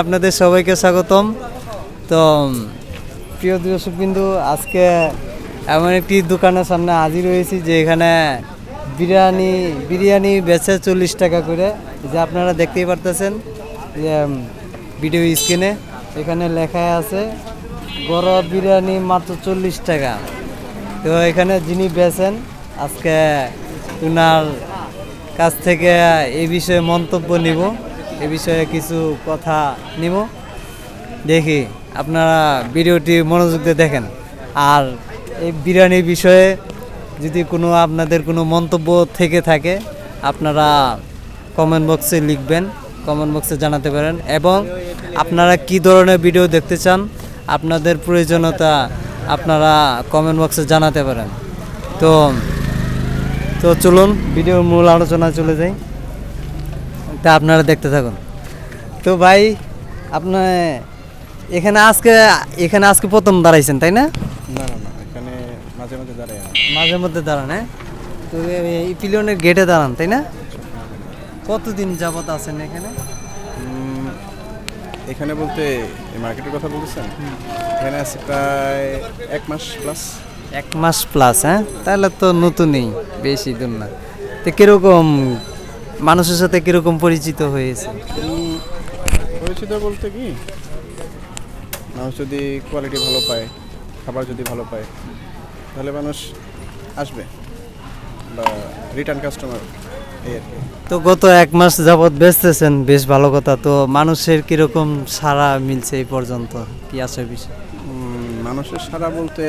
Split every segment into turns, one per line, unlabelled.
আপনাদের সবাইকে স্বাগতম। তো প্রিয় দর্শকবৃন্দু, আজকে এমন একটি দোকানের সামনে হাজির হয়েছি যে এখানে বিরিয়ানি বেচে 40 টাকা করে, যে আপনারা দেখতেই পারতেছেন যে ভিডিও স্ক্রিনে এখানে লেখা আছে গরম বিরিয়ানি মাত্র 40 টাকা। তো এখানে যিনি বেচেন, আজকে ওনার কাছ থেকে এই বিষয়ে মন্তব্য নিব, এ বিষয়ে কিছু কথা নিব। দেখি আপনারা ভিডিওটি মনোযোগ দিয়ে দেখেন। আর এই বিরিয়ানির বিষয়ে যদি কোনো আপনাদের কোনো মন্তব্য থেকে থাকে, আপনারা কমেন্ট বক্সে লিখবেন, কমেন্ট বক্সে জানাতে পারেন। এবং আপনারা কি ধরনের ভিডিও দেখতে চান, আপনাদের প্রয়োজনীয়তা আপনারা কমেন্ট বক্সে জানাতে পারেন। তো চলুন ভিডিওর মূল আলোচনা চলে যাই, তা আপনারা দেখতে থাকুন। তো ভাই, আপনার এখানে আজকে প্রথম দাঁড়াইছেন তাই না?
না, এখানে মাঝে মাঝে দাঁড়াই।
মাঝে মধ্যে দাঁড়ান, হ্যাঁ? তো এই পিলিয়নের গেটে দাঁড়ান তাই না? কতদিন যাবত আছেন এখানে?
এখানে বলতে মার্কেটের কথা বলছেন? এখানে আছে প্রায় 1 মাস প্লাস।
1 মাস প্লাস, হ্যাঁ? তাহলে তো নতুনই, বেশি দূর না। তো কিরকম মানুষের সাথে কিরকম পরিচিত হয়েছে?
পরিচিত বলতে কি, মানুষ যদি কোয়ালিটি ভালো পায়, খাবার যদি ভালো পায়, তাহলে মানুষ আসবে বা রিটার্ন কাস্টমার, এই আর কি।
তো গত 1 মাস যাবত বেচতেছেন, বেশ ভালো কথা। তো মানুষের কিরকম সাড়া মিলছে এই পর্যন্ত, কি আছে বিষয়?
মানুষের সাড়া বলতে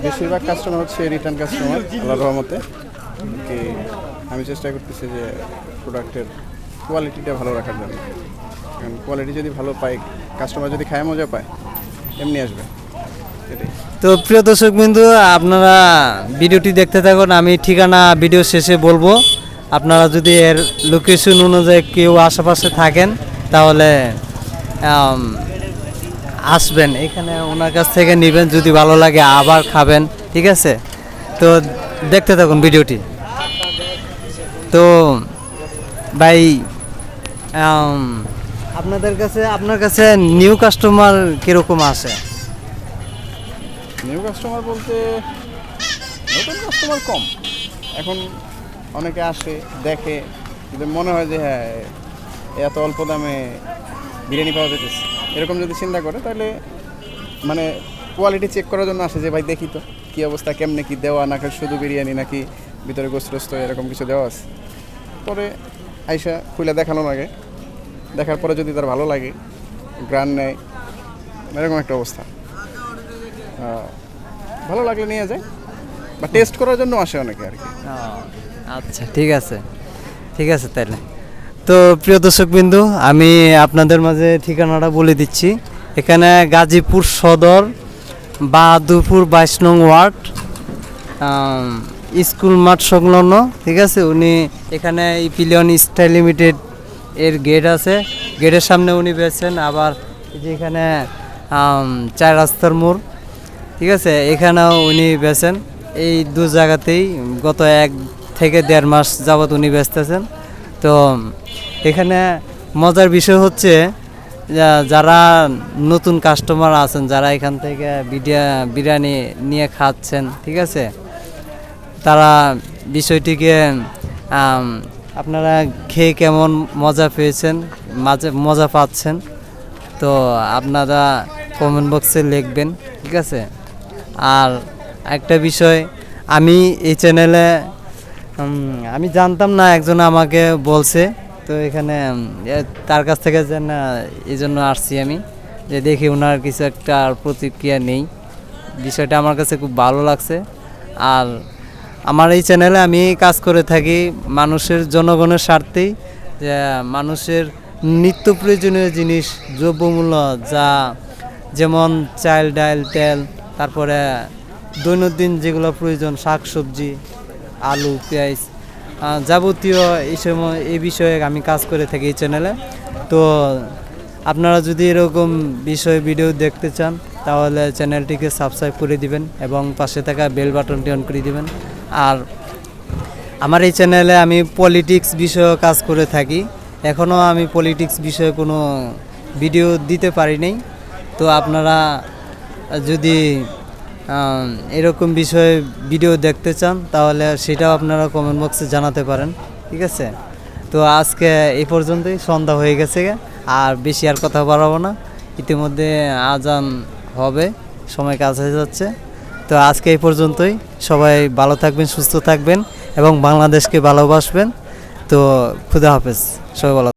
বেশিরভাগ কাস্টমার হচ্ছে রিটার্ন কাস্টমার, আল্লাহর রহমতে। কি আমি চেষ্টা করতেছি যে প্রোডাক্টের কোয়ালিটিটা ভালো রাখার জন্য, কারণ কোয়ালিটি যদি ভালো পায়, কাস্টমার যদি খায় মজা পায়, এমনি আসবে, এটাই।
তো প্রিয় দর্শকবৃন্দু, আপনারা ভিডিওটি দেখতে থাকুন। আমি ঠিকানা ভিডিও শেষে বলবো। আপনারা যদি এর লোকেশন অনুযায়ী কেউ আশেপাশে থাকেন, তাহলে আসবেন এখানে, ওনার কাছ থেকে নেবেন, যদি ভালো লাগে আবার খাবেন, ঠিক আছে? তো দেখতে থাকুন ভিডিওটি। তো ভাই, আপনার কাছে নিউ কাস্টমার কিরকম আসে?
নিউ কাস্টমার বলতে নতুন কাস্টমার কম। এখন অনেকে আসে, দেখে, যদি মনে হয় যে হ্যাঁ এত অল্প দামে বিরিয়ানি পাওয়া যেতেছে, এরকম যদি চিন্তা করে, তাহলে মানে কোয়ালিটি চেক করার জন্য আসে, যে ভাই দেখি তো কী অবস্থা, কেমনে কি দেওয়া, নাকি শুধু বিরিয়ানি, নাকি ভিতরে গোস্ত এরকম কিছু দেওয়া আছে। পরে আইসা খুলে দেখানো লাগে, দেখার পরে যদি তার ভালো লাগে, গ্রান নেয়, এরকম একটা অবস্থা। ভালো লাগলে নিয়ে যায়, বা টেস্ট করার জন্য আসে অনেকে আর কি।
আচ্ছা, ঠিক আছে তাহলে। তো প্রিয় দর্শকবৃন্দু, আমি আপনাদের মাঝে ঠিকানাটা বলে দিচ্ছি। এখানে গাজীপুর সদর, বাহাদুরপুর 22 নং ওয়ার্ড, স্কুল মাঠ সংলগ্ন, ঠিক আছে? উনি এখানে পিলিয়ন স্টাইল লিমিটেড এর গেট আছে, গেটের সামনে উনি বেচেন। আবার যে এখানে 4 রাস্তার মোড়, ঠিক আছে, এখানেও উনি বেচেন। এই দু জায়গাতেই গত 1 থেকে 1.5 মাস যাবত উনি বেচতেছেন। তো এখানে মজার বিষয় হচ্ছে, যারা নতুন কাস্টমার আছেন, যারা এখান থেকে বিরিয়ানি নিয়ে খাচ্ছেন, ঠিক আছে, তারা বিষয়টিকে আপনারা খেয়ে কেমন মজা পেয়েছেন, মজা পাচ্ছেন, তো আপনারা কমেন্ট বক্সে লিখবেন, ঠিক আছে? আর একটা বিষয়, আমি এই চ্যানেলে আমি জানতাম না, একজন আমাকে বলছে, তো এখানে তার কাছ থেকে যেন এই জন্য আসছি আমি, যে দেখি ওনার কিছু একটা প্রতিক্রিয়া নেই। বিষয়টা আমার কাছে খুব ভালো লাগছে। আর আমার এই চ্যানেলে আমি কাজ করে থাকি মানুষের, জনগণের স্বার্থেই, যে মানুষের নিত্য প্রয়োজনীয় জিনিস, দ্রব্যমূল্য, যেমন চাল, ডাল, তেল, তারপরে দৈনন্দিন যেগুলো প্রয়োজন, শাকসবজি, আলু, পেঁয়াজ, যাবতীয় এই বিষয়ে আমি কাজ করে থাকি এই চ্যানেলে। তো আপনারা যদি এরকম বিষয় ভিডিও দেখতে চান, তাহলে চ্যানেলটিকে সাবস্ক্রাইব করে দিবেন এবং পাশে থাকা বেল বাটনটি অন করে দিবেন। আর আমার এই চ্যানেলে আমি পলিটিক্স বিষয়েও কাজ করে থাকি, এখনও আমি পলিটিক্স বিষয়ে কোনো ভিডিও দিতে পারি নাই। তো আপনারা যদি এরকম বিষয়ে ভিডিও দেখতে চান তাহলে সেটাও আপনারা কমেন্ট বক্সে জানাতে পারেন, ঠিক আছে। তো আজকে এই পর্যন্তই, সন্ধ্যা হয়ে গেছে, আর বেশি আর কথা বাড়াবো না। ইতিমধ্যে আজান হবে, সময় কাজ হয়ে যাচ্ছে। তো আজকে এই পর্যন্তই, সবাই ভালো থাকবেন, সুস্থ থাকবেন এবং বাংলাদেশকে ভালোবাসবেন। তো খুদা হাফেজ, সবাই ভালো